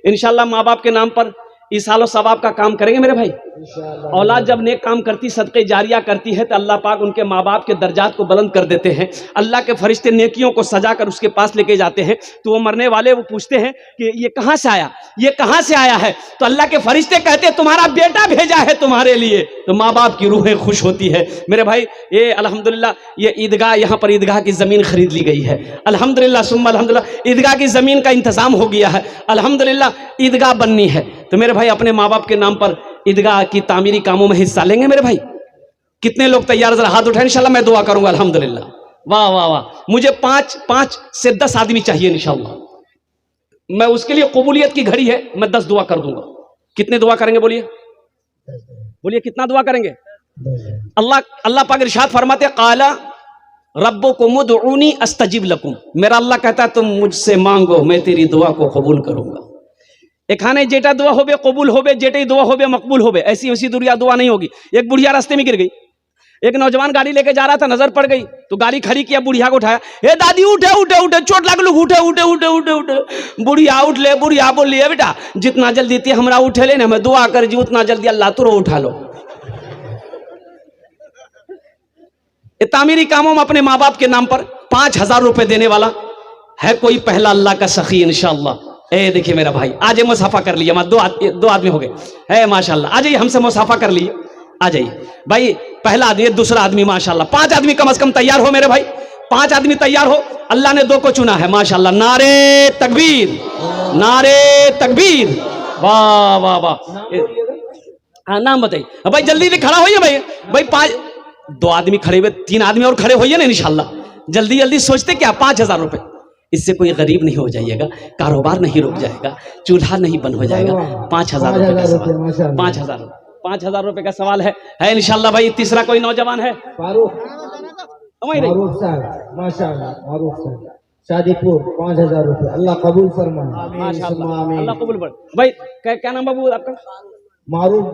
इंशाल्लाह माँ बाप के नाम पर ईसालो सवाब का काम करेंगे मेरे भाई। औलाद जब नेक काम करती, सदक़े जारिया करती है, तो अल्लाह पाक उनके माँ बाप के दर्जात को बुलंद कर देते हैं। अल्लाह के फरिश्ते नेकियों को सजा कर उसके पास लेके जाते हैं। तो वो मरने वाले वो पूछते हैं कि ये कहाँ से आया, ये कहाँ से आया है? तो अल्लाह के फरिश्ते कहते हैं तुम्हारा बेटा भेजा है तुम्हारे लिए। तो माँ बाप की रूहें खुश होती है मेरे भाई। ये अल्हम्दुलिल्लाह ये ईदगाह, यहाँ पर ईदगाह की ज़मीन खरीद ली गई है अल्हम्दुलिल्लाह सुम्मा अल्हम्दुलिल्लाह। ईदगाह की ज़मीन का इंतज़ाम हो गया है अल्हम्दुलिल्लाह। ईदगाह बननी है तो मेरे भाई अपने माँ बाप के नाम पर ईदगाह की तामीरी कामों में हिस्सा लेंगे मेरे भाई। कितने लोग तैयार? जरा हाथ उठाएं, इंशाल्लाह मैं दुआ करूंगा अल्हम्दुलिल्लाह। वाह वाह वाह। मुझे 5 से 10 आदमी चाहिए इंशाल्लाह। मैं उसके लिए कबूलियत की घड़ी है, मैं 10 दुआ कर दूंगा। कितने दुआ करेंगे बोलिए? बोलिए कितना दुआ करेंगे? अल्लाह पाक इरशाद फरमाते काला रब्बुकुम उदऊनी अस्तजिब लकुम। मेरा अल्लाह कहता है तुम मुझसे मांगो मैं तेरी दुआ को कबूल करूंगा। एखाने जेटा दुआ होबे कबूल होबे, जेटे दुआ होबे मकबूल होबे। ऐसी वैसी दुआ नहीं होगी। एक बुढ़िया रास्ते में गिर गई, एक नौजवान गाड़ी लेके जा रहा था, नजर पड़ गई तो गाड़ी खड़ी किया, बुढ़िया को उठाया, हे दादी उठे उठे उठे, चोट लागलू, उठे उठे उठे उठे उठे। बुढ़िया उठ ले, बुढ़िया बोली है बेटा जितना जल्दी थी हमरा उठे ले ना, मैं दुआ कर जी उतना जल्दी अल्लाह तुरो उठा लो। तामीरी कामों में अपने माँ बाप के नाम पर 5000 रुपए देने वाला है कोई पहला अल्लाह का सखी इंशाअल्लाह। ए देखिए मेरा भाई आज मुसाफा कर लिया, दो आदमी हो गए है माशाल्लाह। आ जाइए हमसे मुसाफा कर लिए, आ जाइए भाई। पहला आदमी, दूसरा आदमी माशाल्लाह। 5 आदमी कम से कम तैयार हो मेरे भाई, 5 आदमी तैयार हो। अल्लाह ने 2 को चुना है माशाल्लाह। नारे तकबीर, नारे तकबीर, वाह वाह वाह। हाँ नाम बताइए भाई, जल्दी से खड़ा होइए भाई। भाई 2 आदमी खड़े हुए, 3 आदमी और खड़े होइए ना इंशाल्लाह। जल्दी जल्दी सोचते क्या 5000 रुपए, इससे कोई गरीब नहीं हो जाइएगा, कारोबार नहीं रुक जाएगा, चूल्हा नहीं बंद हो जाएगा। 5000 रुपए का सवाल, 5000 रुपए का सवाल है इंशाल्लाह भाई। तीसरा कोई नौजवान है? शादीपुर 5000 रुपए, अल्लाह कबूल फरमाए। माशाल्लाह अल्लाह कबूल फरमाए। भाई क्या नाम बाबू आपका? मारूफ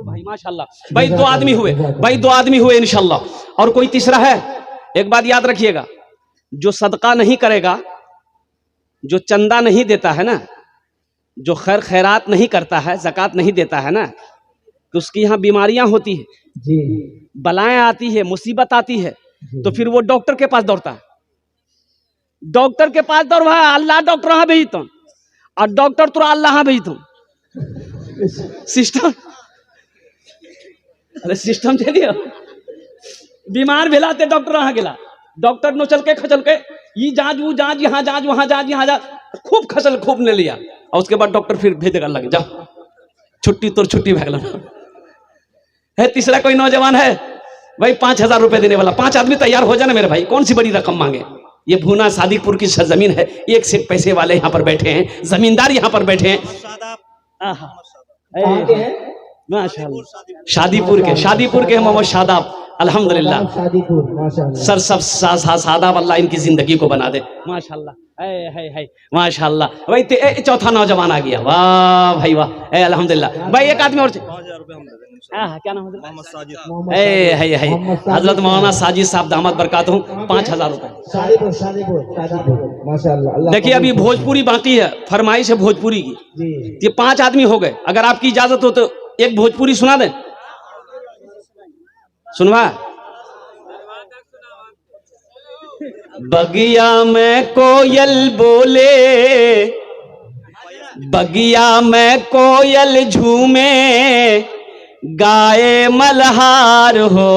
भाई माशाल्लाह। भाई 2 आदमी हुए, भाई 2 आदमी हुए इंशाल्लाह। और कोई तीसरा है? एक बात याद रखिएगा, जो सदका नहीं करेगा, जो चंदा नहीं देता है ना, जो खैर खैरात नहीं करता है, ज़कात नहीं देता है ना, तो उसकी यहाँ बीमारियां होती है जी, बलाएं आती है, मुसीबत आती है, तो फिर वो डॉक्टर के पास दौड़ता है। डॉक्टर के पास दौड़ भाई, अल्लाह डॉक्टर हाँ भेजी तुम, और डॉक्टर तो अल्लाह हाँ भेजी तुम। सिस्टम, अरे सिस्टम दे दिया। बीमार भेलाते डॉक्टर हाँ गेला, डॉक्टर नो चल के खचल के ये जांच वो जांच, यहाँ जांच वहां जांच, यहाँ जांच, खूब खचल खूब ने लिया। और उसके बाद डॉक्टर फिर भेजेगा लगे जा छुट्टी, तोर छुट्टी भागल है। तीसरा कोई नौजवान है भाई 5000 रुपए देने वाला। 5 आदमी तैयार हो जाना मेरे भाई। कौन सी बड़ी रकम मांगे? ये भूना सादीकपुर की सरजमीन है, 1 से पैसे वाले यहाँ पर बैठे हैं, जमींदार यहाँ पर बैठे हैं। माशाल्लाह शादीपुर के मोहम्मद शादाब अल्हम्दुलिल्लाह। सर सब सादाब, अल्लाह इनकी जिंदगी को बना दे माशाल्लाह। है माशाल्लाह। भाई चौथा नौजवान आ गया, वाह भाई वाह, अल्हम्दुलिल्लाह। भाई एक आदमी और क्या नाम है? हजरत मौलाना साजिद साहब दामद बरकातहू 5000 रुपए। देखिए अभी भोजपुरी बाकी है, फरमाइश है भोजपुरी की। ये 5 आदमी हो गए, अगर आपकी इजाजत हो तो एक भोजपुरी सुना दें। सुनवा? बगिया में कोयल बोले, बगिया में कोयल झूमे, गाए मल्हार हो।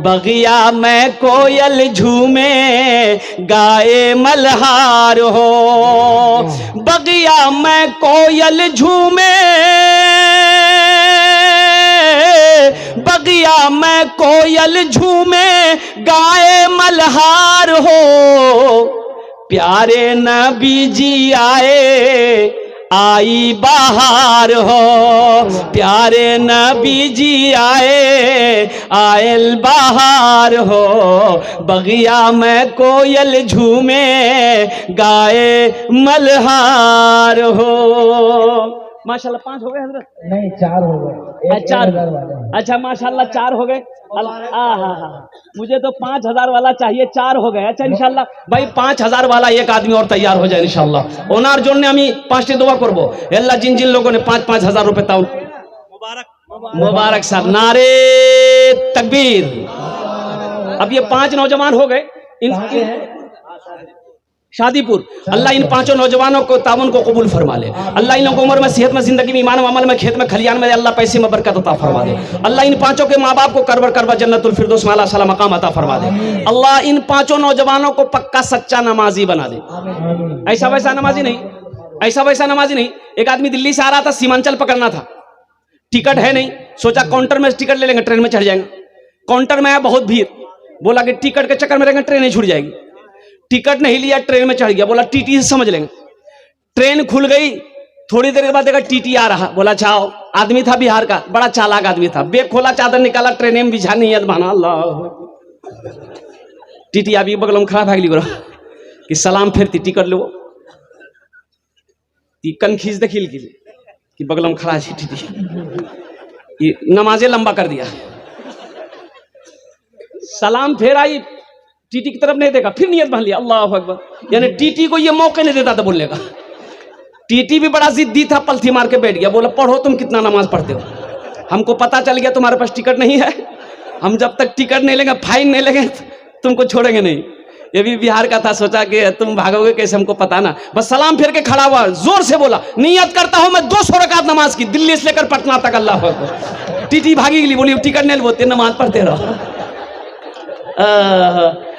बगिया में कोयल झूमे, गाए मल्हार हो। बगिया में कोयल झूमे, बगिया में कोयल झूमे, गाए मल्हार हो। प्यारे नबी जी आए, आई बहार हो। प्यारे नबी जी आए, आयल बहार हो। बगिया में कोयल झूमे, गाए मल्हार हो। माशाल्लाह 5 हो गए हजरत? नहीं 4 हो गए, एक 1000 वाले हैं। अच्छा माशाल्लाह 4 हो गए। हाँ, मुझे तो 5000 वाला चाहिए, 4 हो गए। अच्छा इंशाल्लाह भाई 5000 वाला एक आदमी और तैयार हो जाए इंशाल्लाह। ओनार जोड़ने हमें 5टी दुआ करबो अल्लाह जिन जिन लोगों ने 5-5 हजार रुपए ताउन मुबारक साहब, नारे तकबीर। अब ये 5 नौजवान हो गए शादीपुर। अल्लाह इन 5 नौजवानों को तावन को कबूल फरमा ले। अल्लाह इन लोगों को उम्र में, सेहत में, जिंदगी में, ईमान में, अमल में, खेत में, खलियान में अल्लाह पैसे में बरकत अता फरमा दे। अल्लाह इन 5 के माँ बाप को करबर जन्नतुल फिरदौस में आला सलाम मकाम अता फरमा दे। अल्लाह इन 5 नौजवानों को पक्का सच्चा नमाजी बना दे। ऐसा वैसा नमाजी नहीं, ऐसा वैसा नमाजी नहीं। एक आदमी दिल्ली से आ रहा था, सीमांचल पकड़ना था, टिकट है नहीं, सोचा काउंटर में टिकट ले लेंगे, ट्रेन में चढ़ जाएंगे। काउंटर में आया बहुत भीड़, बोला कि टिकट के चक्कर में रहेंगे ट्रेन नहीं छूट जाएगी। टिकट नहीं लिया, ट्रेन में चढ़ गया, बोला टीटी से समझ लेंगे। ट्रेन खुल गई, थोड़ी देर के बाद देखा टीटी आ रहा, बोला चाओ। आदमी था बिहार का, बड़ा चालाक आदमी था, बेग खोला, चादर निकाला, ट्रेन में बिछा नहीं माना। अल्लाह टीटी अभी बगल में खड़ा भागली बोला कि सलाम फेरती टिकट लो, कन खींच दे खिल कि बगल में खड़ा है टीटी। नमाजे लंबा कर दिया, सलाम फेर आई, टीटी की तरफ नहीं देखा, फिर नियत बन लिया अल्लाह अकबर। यानी टीटी को ये मौके नहीं देता था बोलने का। टीटी भी बड़ा जिद्दी था, पलथी मार के बैठ गया, बोला पढ़ो तुम कितना नमाज पढ़ते हो, हमको पता चल गया तुम्हारे पास टिकट नहीं है, हम जब तक टिकट नहीं लेंगे, फाइन नहीं लेंगे, तुमको छोड़ेंगे नहीं। ये भी बिहार का था, सोचा कि तुम भागोगे कैसे हमको पता ना। बस सलाम फिर के खड़ा हुआ, जोर से बोला नियत करता हूं मैं 200 रकात नमाज की, दिल्ली से लेकर पटना तक। अल्लाह अकबर। टीटी भागी गई, बोली टिकट नहीं बोलते, नमाज पढ़ते रहो।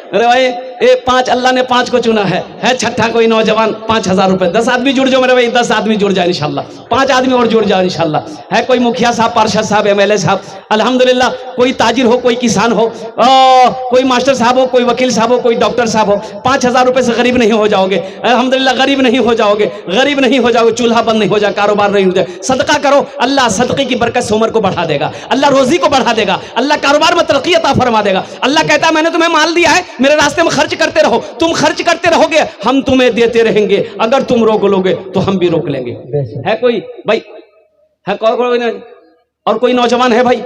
अरे भाई ये 5 अल्लाह ने 5 को चुना है छठा कोई नौजवान 5000 रुपए। 10 आदमी जुड़ जाओ मेरे भाई, 10 आदमी जुड़ जाए इंशाल्लाह, 5 आदमी और जुड़ जाओ इंशाल्लाह। है कोई मुखिया साहब, पार्षद साहब, एमएलए साहब, अल्हम्दुलिल्लाह, कोई ताजिर हो, कोई किसान हो, कोई मास्टर साहब हो, कोई वकील साहब हो, कोई डॉक्टर साहब हो, 5000 रुपए से गरीब नहीं हो जाओगे अल्हम्दुलिल्लाह, गरीब नहीं हो जाओगे, गरीब नहीं हो जाओगे, चूल्हा बंद नहीं हो जाए, कारोबार नहीं हो जाए। सदका करो, अल्लाह सदके की बरकत से उम्र को बढ़ा देगा, अल्लाह रोजी को बढ़ा देगा, अल्लाह कारोबार में तरक्की अता फरमा देगा। अल्लाह कहता है मैंने तुम्हें माल दिया है, मेरे रास्ते में खर्च करते रहो, तुम खर्च करते रहोगे, हम तुम्हें देते रहेंगे, अगर तुम रोक लोगे तो हम भी रोक लेंगे। है कोई भाई, है कोई और कोई नौजवान है भाई?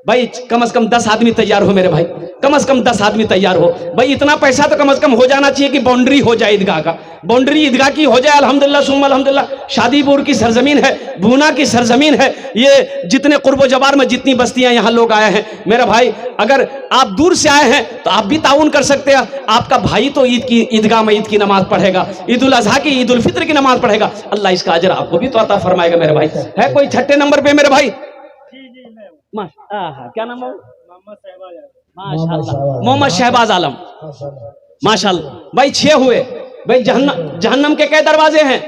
भाई कम से कम 10 आदमी तैयार हो मेरे भाई, कम से कम 10 आदमी तैयार हो भाई। इतना पैसा तो कम से कम हो जाना चाहिए कि बाउंड्री हो जाए ईदगाह का, बाउंड्री ईदगाह की हो जाए। अल्हम्दुलिल्लाह सुम्मा अल्हम्दुलिल्लाह, शादीपुर की सरजमीन है, भूना की सरजमीन है, ये जितने कुर्बो जबार में जितनी बस्तियां यहाँ लोग आए हैं मेरा भाई, अगर आप दूर से आए हैं तो आप भी ताउन कर सकते हैं। आपका भाई तो ईद की ईदगाह में ईद की नमाज पढ़ेगा, ईद उल अजहा की, ईद उल फित्र की नमाज पढ़ेगा, अल्लाह इसका अजर आपको भी तो अता फरमाएगा मेरे भाई। है कोई छठे नंबर पे मेरे भाई? क्या नाम है? मोहम्मद शहबाज आलम, माशाल्लाह भाई। 6 हुए भाई। जहन्नम के कई दरवाजे हैं?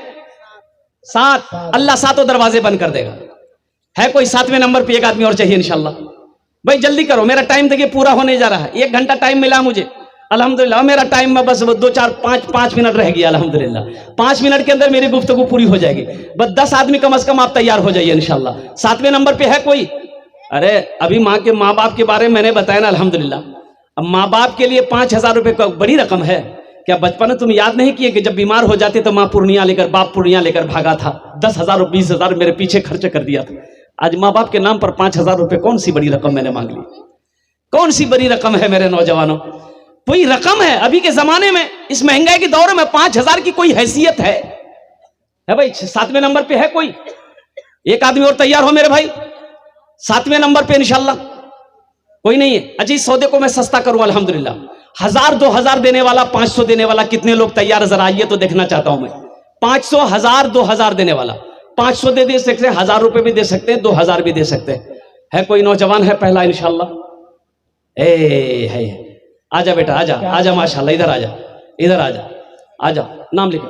7। अल्लाह 7 दरवाजे बंद कर देगा। है कोई 7वें नंबर पे? एक आदमी और चाहिए इंशाल्लाह भाई, जल्दी करो, मेरा टाइम देखिए पूरा होने जा रहा है, 1 घंटा टाइम मिला मुझे अल्हम्दुलिल्लाह। मेरा टाइम में बस 2 4 5 मिनट रह गया अल्हम्दुलिल्लाह। 5 मिनट के अंदर मेरी गुफ्तगू पूरी हो जाएगी। बस 10 आदमी कम से कम आप तैयार हो जाइए इंशाल्लाह। 7वें नंबर पे है कोई? अरे अभी माँ बाप के बारे में मैंने बताया ना अल्हम्दुलिल्लाह। अब माँ बाप के लिए 5000 रुपए का बड़ी रकम है क्या? बचपन में तुम याद नहीं किए कि जब बीमार हो जाते तो माँ पूर्णिया लेकर, बाप पूर्णिया लेकर भागा था, 10,000 और 20,000 मेरे पीछे खर्च कर दिया था। आज माँ बाप के नाम पर 5000 रुपए कौन सी बड़ी रकम मैंने मांग ली? कौन सी बड़ी रकम है मेरे नौजवानों? कोई रकम है? अभी के जमाने में, इस महंगाई के दौर में 5000 की कोई हैसियत है भाई? 7वें नंबर पे है कोई? एक आदमी और तैयार हो मेरे भाई, 7वें नंबर पे इंशाल्लाह। कोई नहीं है? अच्छा इस सौदे को मैं सस्ता करूं अल्हम्दुलिल्लाह। 1000 2000 देने वाला, 500 देने वाला, कितने लोग तैयार? जरा आइए तो देखना चाहता हूं मैं। 500 1000 2000 देने वाला, 500 दे सकते हैं, 1000 रुपए भी दे सकते हैं, 2000 भी दे सकते हैं। है कोई नौजवान? है पहला इंशाल्लाह। है, आजा बेटा, आजा आजा, माशाल्लाह, इधर आजा, इधर आजा, आजा, नाम लिखो।